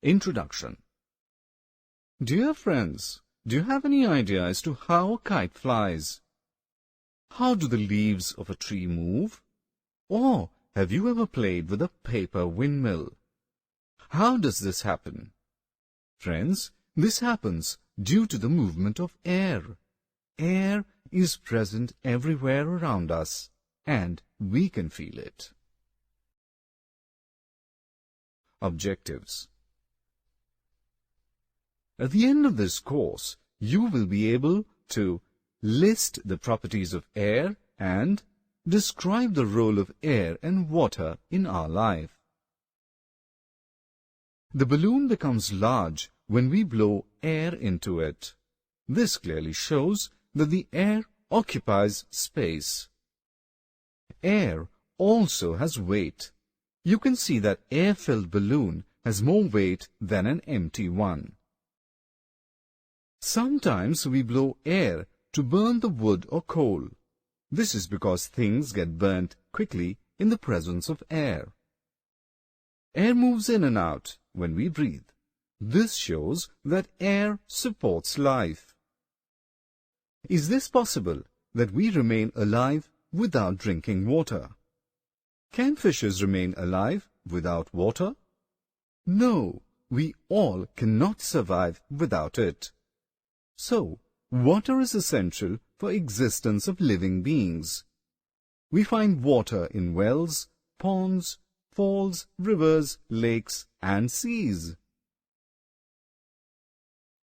Introduction. Dear friends, do you have any idea as to how a kite flies? How do the leaves of a tree move? Or have you ever played with a paper windmill? How does this happen? Friends, this happens due to the movement of air. Air is present everywhere around us, and we can feel it. Objectives. At the end of this course, you will be able to list the properties of air and describe the role of air and water in our life. The balloon becomes large when we blow air into it. This clearly shows that the air occupies space. Air also has weight. You can see that air-filled balloon has more weight than an empty one. Sometimes we blow air to burn the wood or coal. This is because things get burnt quickly in the presence of air. Air moves in and out when we breathe. This shows that air supports life. Is this possible, that we remain alive without drinking water? Can fishes remain alive without water? No, we all cannot survive without it. So, water is essential for existence of living beings. We find water in wells, ponds, falls, rivers, lakes, and seas.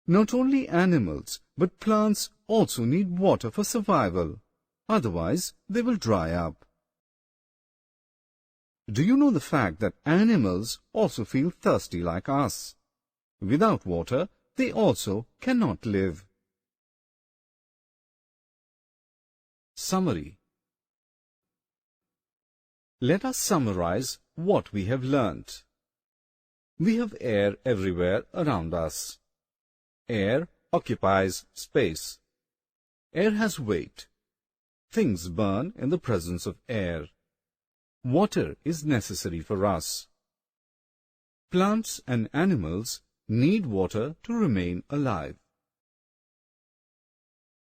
Not only animals, but plants also need water for survival. Otherwise, they will dry up. Do you know the fact that animals also feel thirsty like us? Without water, they also cannot live. Summary. Let us summarize what we have learnt. We have air everywhere around us. Air occupies space. Air has weight. Things burn in the presence of air. Water is necessary for us. Plants and animals need water to remain alive.